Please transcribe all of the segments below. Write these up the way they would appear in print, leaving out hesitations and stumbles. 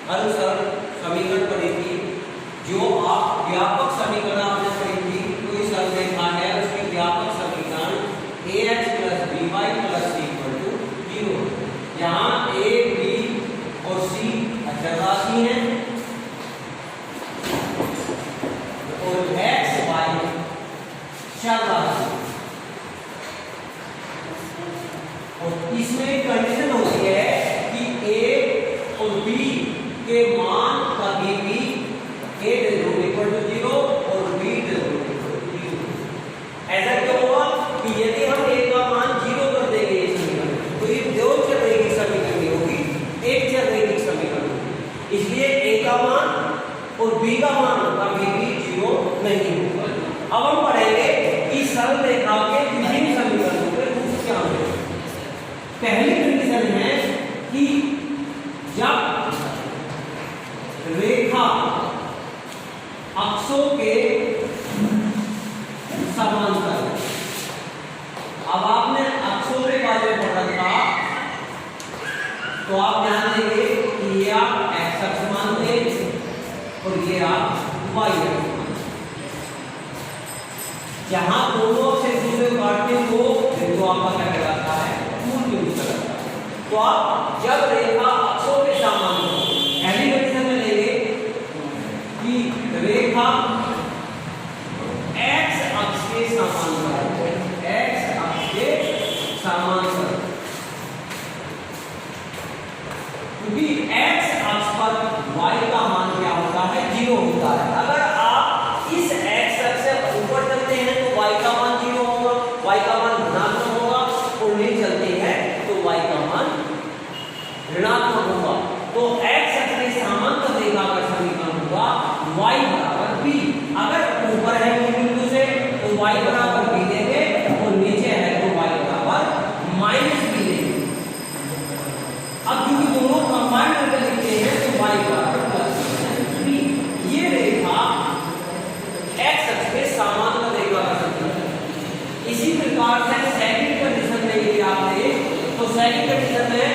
अनुसरण समीकरण पढ़ी थी, जो आप व्यापक समीकरण आपने पढ़ी थी, कोई सरल रेखा है उसकी व्यापक समीकरण ax + by + c = 0। यहाँ a, b और c अचर राशि है और x, y चर राशि। और इसमें एक कंडीशन होती है कि a और b के मान कभी भी a = 0 और b = 0। ऐसा क्यों हुआ कि यदि हम a का मान 0 कर देंगे इस समीकरण में, तो ये दो चर रैखिक समीकरण होगी, एक चर रैखिक समीकरण होगी। इसलिए a का मान और b का मान कभी भी 0 नहीं होगा। अब हम पढ़ेंगे कि सरल रेखा के विभिन्न समीकरणों के रूप क्या होंगे। पहली कंडीशन है कि जब रेखा अक्षों के समांतर, अब आपने अक्षों के बारे में पढ़ा था, तो आप ध्यान देंगे कि ये आप x अक्ष मानते हैं और ये आप y अक्ष मानते हैं। जहां दोनों अक्ष एक दूसरे को काटते हैं वो बिंदु आपका क्या कहलाता है, मूल बिंदु कहलाता है। तो आप जब रेखा अक्षों के समांतर, पहली कंडीशन में लेंगे कि रेखा x अक्ष के समांतर, x अक्ष के समांतर, क्योंकि x अक्ष पर y का मान क्या होता है, 0 होता है। अगर आप इस x अक्ष से ऊपर चलते हैं तो y का मान 0 होगा, y का मान धनात्मक होगा, और नीचे चलते हैं तो y का मान ऋणात्मक होगा। तो x अक्ष के समांतर रेखा का समीकरण होगा y = b। अगर ऊपर है मूल बिंदु से तो y = b लेंगे, और नीचे है तो y = -b लेंगे। अब क्योंकि दोनों कंबाइंड करके लिखते हैं तो y = b। ये रेखा x अक्ष के समांतर रेखा का समीकरण है। इसी प्रकार से सेकंड कंडीशन में यदि आप देखें तो सेकंड कंडीशन में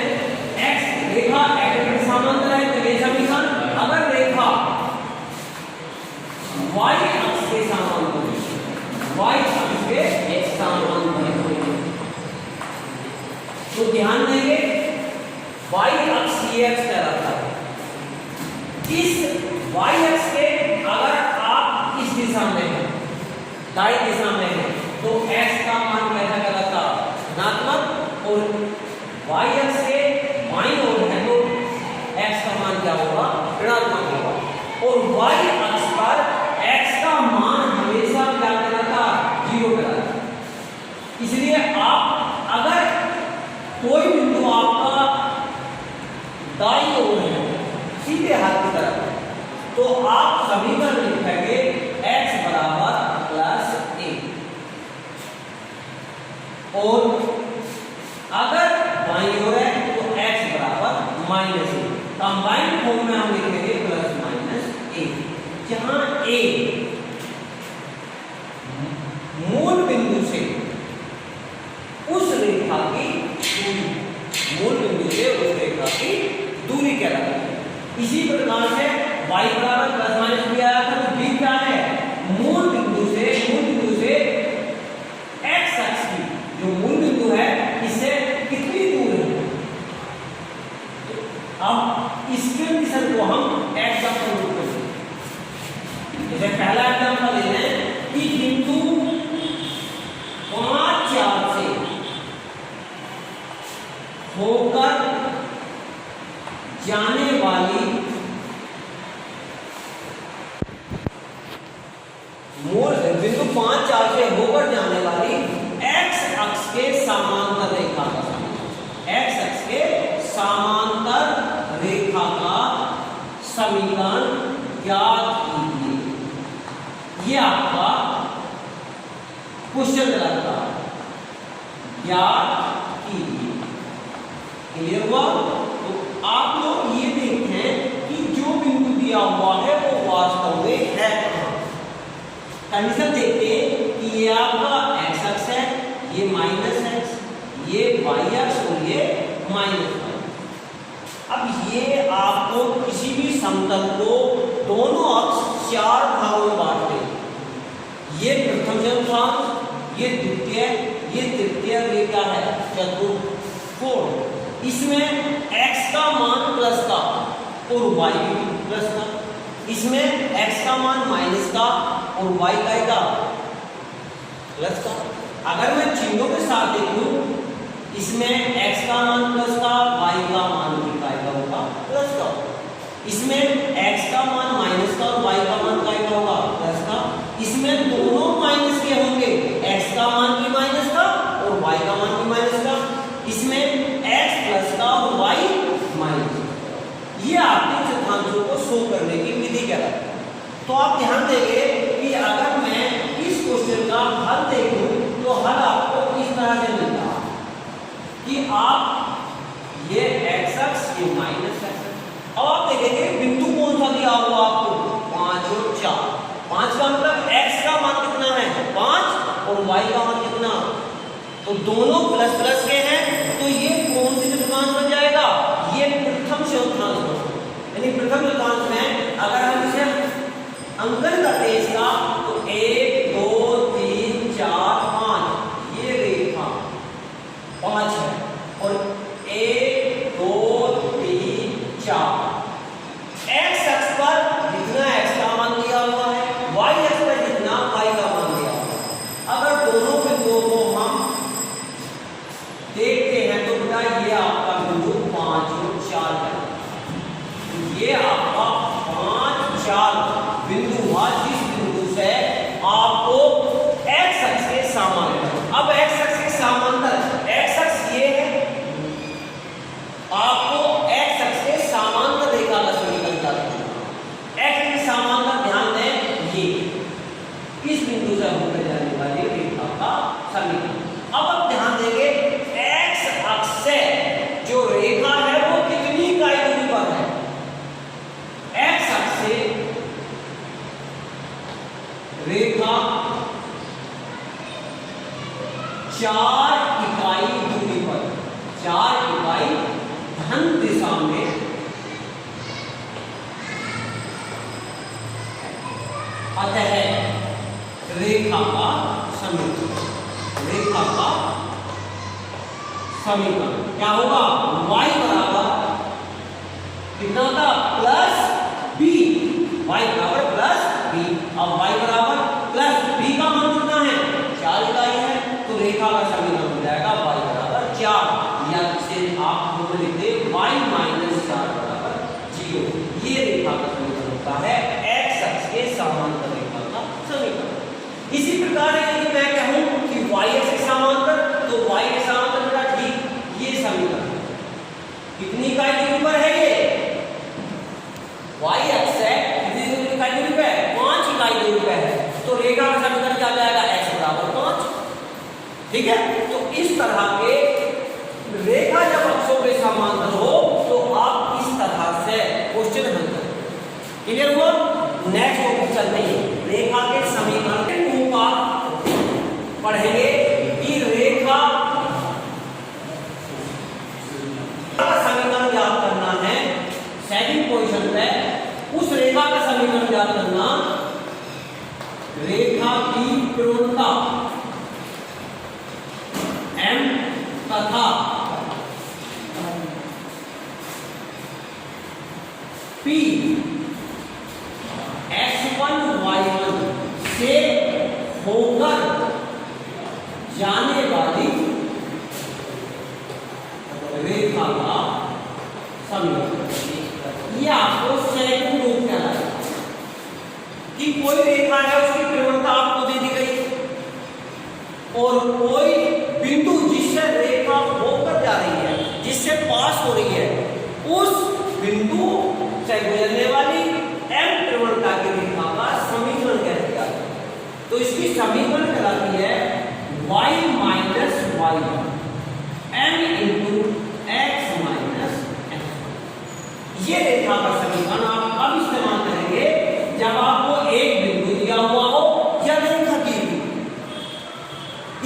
x रेखा x के समांतर है तो ये समीकरण, अगर रेखा y अक्ष के समांतर है, y अक्ष के समांतर है, तो ध्यान देंगे y अक्ष ये अक्ष कहलाता है। इस y अक्ष के अगर आप इस दिशा में हैं, दाईं दिशा में हैं, तो x का मान कैसा कहलाता है, धनात्मक, और y अक्ष के बाईं ओर है तो x का मान क्या होगा, ऋणात्मक होगा। और y अक्ष पर x का मान हमेशा क्या कहलाता है, 0 कहलाता है। इसलिए आप अगर कोई बिंदु आपका दाईं ओर है, सीधे हाथ की तरफ, तो आप समीकरण लिखेंगे x = +a, और अगर बाईं ओर है तो x = -a। कंबाइंड फॉर्म में हम लिखेंगे +-a, जहां a मूल बिंदु से उस रेखा की दूरी, मूल बिंदु से उस रेखा की दूरी कहलाती है। इसी प्रकार से y = +-b आया था, तो b क्या है, मूल बिंदु से x अक्ष की जो मूल बिंदु है इससे कितनी दूर है। अब इस कंडीशन को हम x का प्रयोग करेंगे। जैसे पहला एग्जांपल ले लें कि बिंदु 5, 4 से होकर जाने वाली बिंदु 5, 4 से होकर जाने वाली x अक्ष के समांतर रेखा का समीकरण, x अक्ष के समांतर रेखा का समीकरण ज्ञात कीजिए। ये आपका क्वेश्चन रहता है, ज्ञात कीजिए। क्लियर हुआ? तो आप लोग ये देखें कि जो बिंदु दिया हुआ है वो वास्तव में है कहां। कंडीशन देखते हैं कि ये आपका x अक्ष है, ये -x, ये y अक्ष और ये -y। अब ये आपको किसी भी समतल को दोनों अक्ष 4 भागों में बांटते हैं। ये प्रथम चतुर्थांश, ये द्वितीय, ये तृतीय, ये क्या है चतुर्थ। इसमें x का मान प्लस का और y भी प्लस का, इसमें x का मान माइनस का और y का प्लस का। अगर मैं चिन्हों के साथ देखूं, इसमें x का मान प्लस का, y का मान भी का होगा प्लस का, इसमें x का मान माइनस का और y का मान का होगा प्लस का, इसमें दोनों माइनस के होंगे, x का मान भी माइनस का और y का मान भी माइनस का, इसमें x प्लस का और y माइनस का। ये आपके सिद्धांतों को शो करने की विधि कहलाती है। तो आप ध्यान देंगे कि अगर मैं इस क्वेश्चन का हल देखूं तो हल आपको इस तरह से मिलता है कि आप ये x अक्ष, ये माइनस x। अब आप देखेंगे बिंदु कौन सा दिया हुआ आपको 5 और 4। 5 का मतलब x का मान कितना है 5 और y का मान कितना, तो दोनों प्लस प्लस के हैं, तो ये कौन सी चतुर्थांश बन जाएगा, ये प्रथम चतुर्थांश। यानी प्रथम चतुर्थांश में अगर हम इसे अंकन करते हैं इसका, तो 1 2 3 4 5 ये रेखा 5 है और 1 2 3 4 x अक्ष पर जितना x का मान दिया हुआ है, y अक्ष पर जितना y का मान दिया हुआ है। अगर दोनों बिंदुओं को हम देखते हैं तो बेटा ये आपका बिंदु 5 और 4 है, ये आपका 5 4 बिंदु हुआ, जिस बिंदु से आपको x अक्ष के समांतर। अब x अक्ष के समांतर, x अक्ष ये है, आपको x अक्ष के समांतर रेखा का समीकरण जानना है। x के समांतर ध्यान दें, ये इस बिंदु से होकर जाने वाली रेखा का समीकरण। अब आप ध्यान देंगे x अक्ष से जो रेखा है वो कितनी इकाई दूरी पर है, x अक्ष से रेखा 4 इकाई दूरी पर, 4 इकाई धन दिशा में अतः रेखा का समीकरण, रेखा का समीकरण क्या होगा, y बराबर कितना था प्लस b, y बराबर प्लस b। अब y बराबर प्लस b का मान कितना है 4 इकाई है, तो रेखा का समीकरण हो जाएगा y बराबर 4, या इसे आप बोल लिखते y माइनस 4 बराबर 0। ये रेखा का समीकरण होता है x अक्ष के समांतर रेखा का समीकरण। इसी प्रकार यदि मैं कहूं कि y अक्ष के समांतर, तो y के समांतर बेटा ठीक ये समीकरण कितनी इकाई दूरी पर है, ये y अक्ष है कितनी इकाई दूरी पे है 5 इकाई दूरी पे है, तो रेखा का समीकरण क्या जाएगा x बराबर 5। ठीक है, तो इस तरह के रेखा जब अक्षों के समांतर हो तो आप इस तरह से क्वेश्चन हल करें। क्लियर हुआ? नेक्स्ट टॉपिक चलते हैं, रेखा के समीकरण के पढ़ेंगे कि रेखा का समीकरण याद करना है। सेकंड पोजीशन पे उस रेखा का समीकरण याद करना, रेखा की प्रवणता m तथा p x1 y1 से होकर जाने वाली रेखा का समीकरण। ये आपको सेकंड रूप कहलाता है कि कोई रेखा है उसकी प्रवणता आपको दे दी गई और कोई बिंदु जिससे रेखा होकर जा रही है, जिससे पास हो रही है, उस बिंदु से गुजरने वाली m प्रवणता की रेखा का समीकरण कहते हैं। तो इसकी समीकरण कहलाती है y minus y m into x minus x। ये रेखा का समीकरण आप अब इस्तेमाल करेंगे जब आपको एक बिंदु दिया हुआ हो या रेखा दी हुई।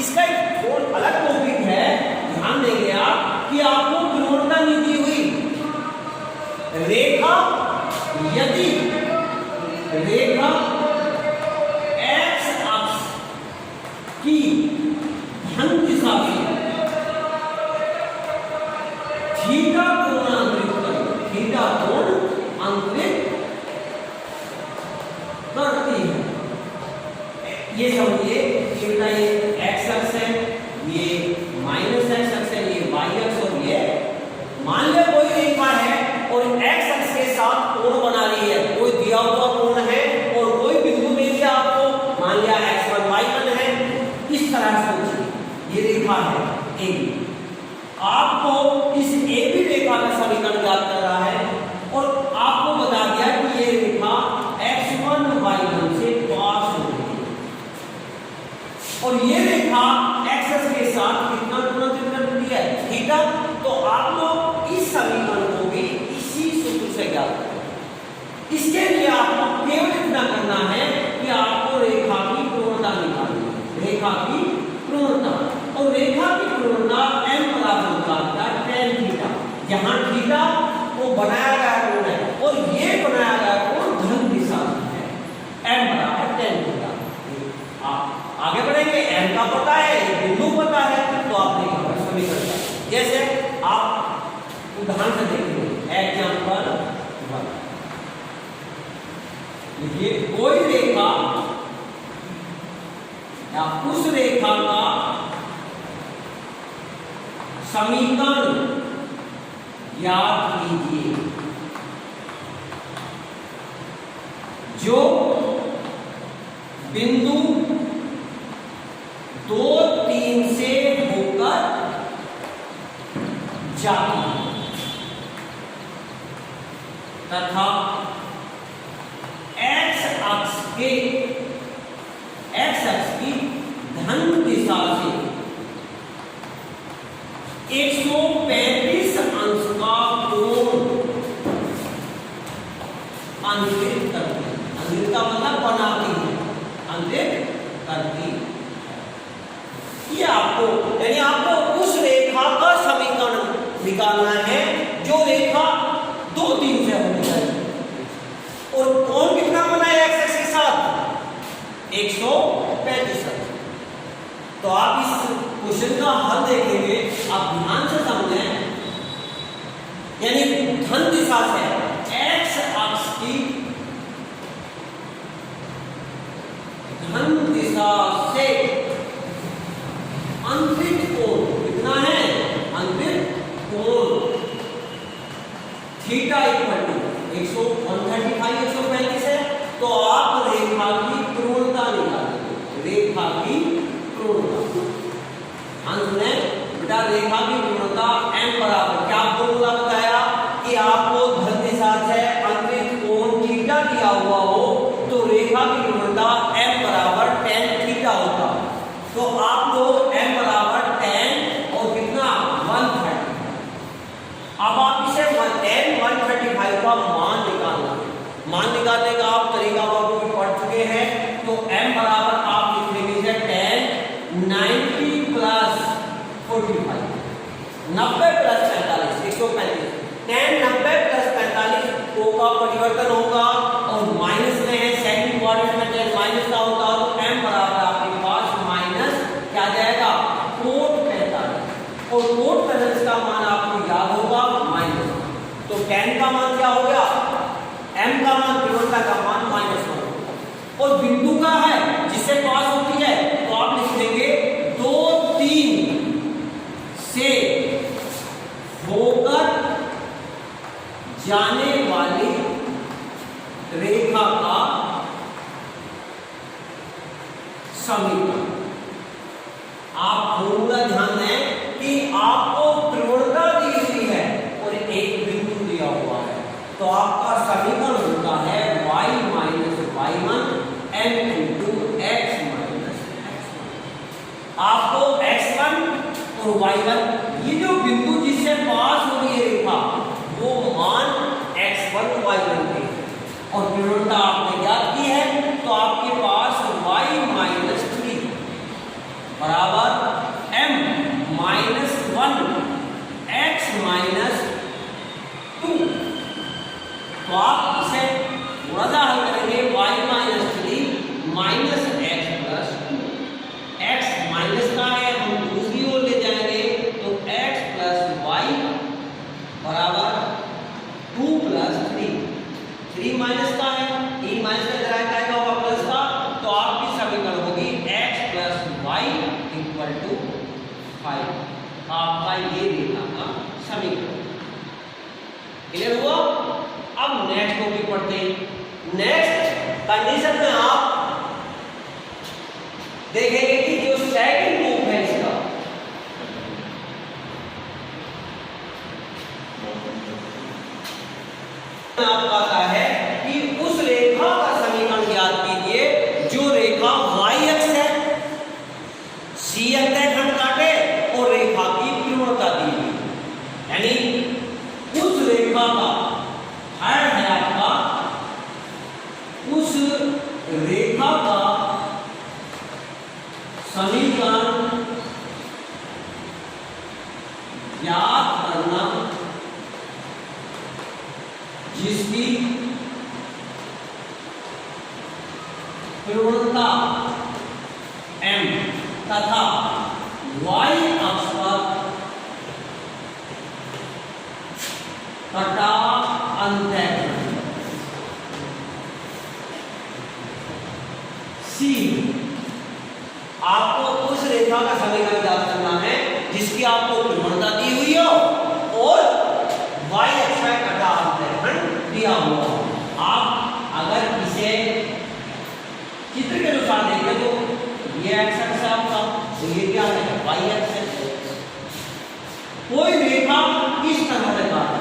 इसका एक और अलग टॉपिक है, ध्यान देंगे आप कि आपको प्रवणता नहीं दी हुई, रेखा ये समझिए कि बेटा ये x अक्ष है, ये माइनस x अक्ष है, ये y अक्ष, और ये मान लिया कोई रेखा है और x अक्ष के साथ कोण बना रही है, कोई दिया हुआ कोण है और कोई बिंदु मिल गया आपको, मान लिया x1 y1 है, इस तरह सोचिए ये रेखा है AB, आपको इस AB रेखा का समीकरण ज्ञात कर रहा है और आपको बता दिया कि ये रेखा x1 y1 से पास हो रही है और ये रेखा x अक्ष के साथ कितना कोण कर रही है, थीटा। तो आप लोग इस समीकरण को भी इसी सूत्र से ज्ञात करें। इसके लिए आपको केवल इतना करना है कि आपको रेखा की कोणता निकालनी है, रेखा की कोणता, और रेखा की कोणता m बराबर होता है tan थीटा, जहां थीटा वो बनाया गया कोण है और ये बनाया गया कोण धन दिशा में है, m बराबर tan थीटा। आप आगे बढ़ेंगे, m का पता है, बिंदु पता है, तो आप रेखा समीकरण जैसे आप उदाहरण से देखेंगे एग्जांपल 1, देखिए कोई रेखा या उस रेखा का समीकरण याद कीजिए जो बिंदु 2, 3 से होकर जाती है तथा x अक्ष की धन दिशा से 135 अंश का कोण अंतरित करती है, अंतरित का मतलब बनाती है, अंतरित करती है। ये आपको यानी आपको उस रेखा का समीकरण निकालना है जो रेखा 2, 3 से होनी चाहिए और कोण कितना बना है x अक्ष के साथ 135। तो आप इस क्वेश्चन का हल देखेंगे, आप ध्यान से समझें, यानी धन दिशा से x अक्ष की धन दिशा से अंतरित कोण कितना है, अंतरित कोण थीटा इक्वल टू 135 135 है। तो आप रेखा की कोणता निकालेंगे, रेखा की कोणता अंत में बेटा रेखा की कोणता m बराबर क्या फॉर्मूला बताया कि आपको धन दिशा से अंतरित कोण थीटा दिया हुआ हो तो रेखा की कोणता m बराबर tan थीटा होता। तो आप लोग m बराबर tan और कितना 130, अब आप इसे tan 135 का मान निकालने का आप तरीका आपको पढ़ चुके हैं। तो m बराबर आप लिख लेंगे tan 90 plus 45, 90 plus 45 135, tan 90 plus 45 को का परिवर्तन होगा और माइनस में है, सेकंड क्वाड्रेंट में tan माइनस का होगा, तो m बराबर आपके पास माइनस क्या जाएगा कोट 45 और कोट 45 का मान आपको याद होगा माइनस। तो tan का मान क्या हो गया, m का मान तीव्रता का मान -1 और बिंदु का है जिससे पास होती है, तो आप लिख देंगे 2, 3 से होकर जाने वाली रेखा का समीकरण। आप फॉर्मूला ध्यान दें कि आपको त्रिकोणता दी हुई है और एक बिंदु दिया हुआ है, तो आपका समीकरण होता है y minus y1 m into x minus x1। आपको x1 और y1 ये जो बिंदु जिससे पास हो रही है रेखा वो मान x1 y1 के और त्रिकोणता आपने याद की है, तो आपके पास y माइनस 3 बराबर m माइनस 1 x माइनस 2। तो आप इसे थोड़ा सा हल करेंगे, y minus 3 minus x plus 2, x minus का है हम दूसरी ओर ले जाएंगे तो x प्लस y बराबर 2 प्लस 3 माइनस का है, 3 माइनस का जरा क्या होगा प्लस का, तो आपकी समीकरण होगी क्लियर हुआ? अब नेक्स्ट टॉपिक पढ़ते हैं। नेक्स्ट कंडीशन में आप देखेंगे कि जो सेकंड लूप है इसका, आपका आता है कि उस रेखा का समीकरण ज्ञात कीजिए जो रेखा y अक्ष है, c अंतःखंड काटे और रेखा की तीव्रता दी हुई, यानी उस रेखा का है आपका, उस रेखा का समीकरण ज्ञात करना जिसकी तीव्रता m तथा y अक्ष पर कटा अंतःखंड c, आपको उस रेखा का समीकरण ज्ञात करना है जिसकी आपको तीव्रता दी हुई हो और y अक्ष पर कटा अंतःखंड दिया हुआ हो। आप अगर इसे चित्र के अनुसार देखें तो ये x अक्ष है आपका, तो ये क्या है, y अक्ष है। कोई रेखा इस तरह से काटे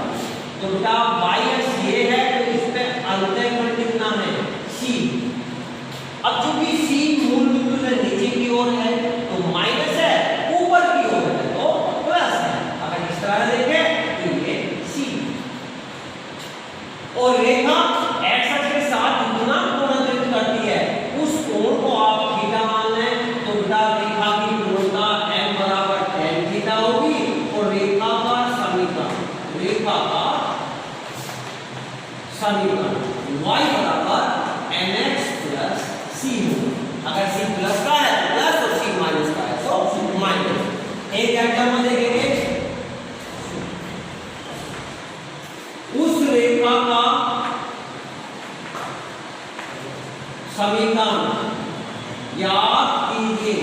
तो बेटा y अक्ष ये है, तो इस पे अंतःखंड कितना है, c। अब चूंकि c मूल बिंदु से नीचे की ओर है तो माइनस है, ऊपर की ओर है तो प्लस है। अगर इस तरह देखें तो ये c, और रेखा x अक्ष के साथ जितना कोण अंतरित करती है उस कोण को आप थीटा मान लें, तो बेटा रेखा की तीव्रता m बराबर tan थीटा होगी और रेखा का समीकरण y बराबर mx प्लस c होगा। अगर c प्लस का है तो प्लस और c माइनस का है तो माइनस। एक एग्जांपल देखेंगे, उस रेखा का समीकरण याद कीजिए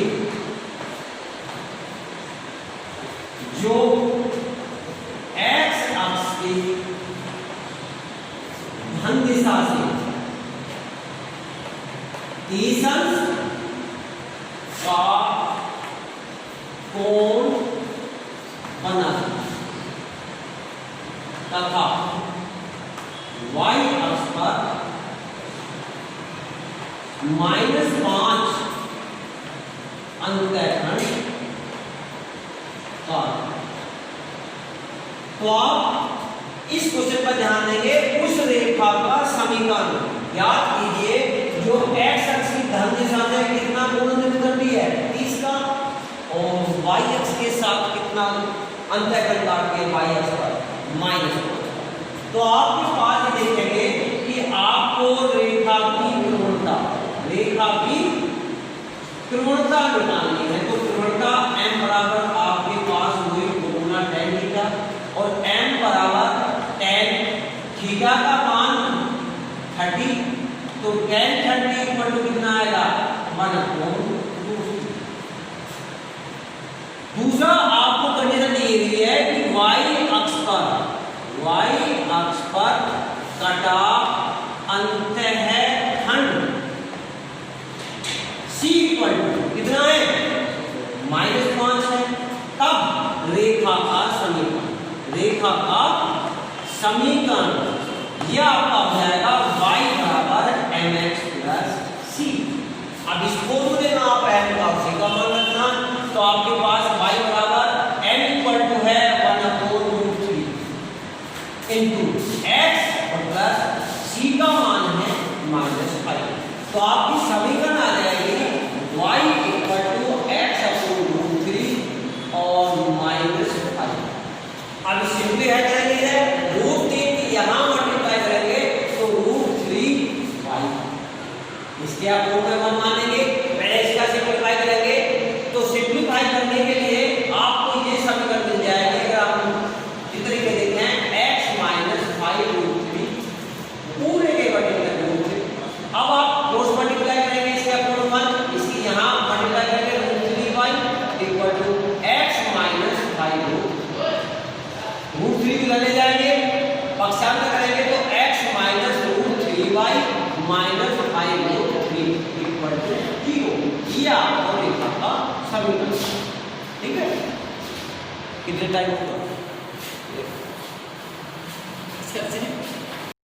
जो x अक्ष की धन दिशा से 30 अंश का कोण बना तथा y अक्ष पर -5 अंतःखंड का। तो आप इस क्वेश्चन पर ध्यान देंगे, उस रेखा का समीकरण याद कीजिए जो x अक्ष की धन दिशा से कितना कोण अंतरित करती है, 30 का, और y अक्ष के साथ कितना अंतःखंड काटती है, y अक्ष पर -5। तो आप इस बात में देखेंगे कि आपको रेखा की तीव्रता निकालनी है। तो तीव्रता m बराबर आपके पास हुई 2 गुना tan थीटा, और m बराबर tan थीटा का मान 30, तो tan 30 इक्वल टू कितना आएगा, 1/2। दूसरा आपको कंडीशन दी गई है कि y अक्ष पर कटा अंतःखंड c इक्वल टू कितना है, -5 है। तब रेखा का समीकरण यह आपका हो जाएगा y बराबर mx प्लस c। अब इस फॉर्मूले में आप m का c का मान रखना, तो आपके पास y बराबर m इक्वल टू है 1/√3 इंटू x प्लस c का मान है -5। तो आपकी समीकरण आ जाएगी y इक्वल टू x/√3 और -5। अब सिंपली है करेंगे √3 यहाँ मल्टीप्लाई करेंगे तो √3y, इसके आप रूट में मान मानेंगे। पहले इसका सिंपलीफाई करेंगे, तो सिंपलीफाई करने के लिए आपको ये समीकरण मिल जाएगा। अगर आप इस तरीके देखें x - 5√3 पूरे के बटे √3। अब आप क्रॉस मल्टीप्लाई करेंगे इसके इक्वल टू 0। ये आपका रेखा का समीकरण, ठीक है। कितने टाइम होगा?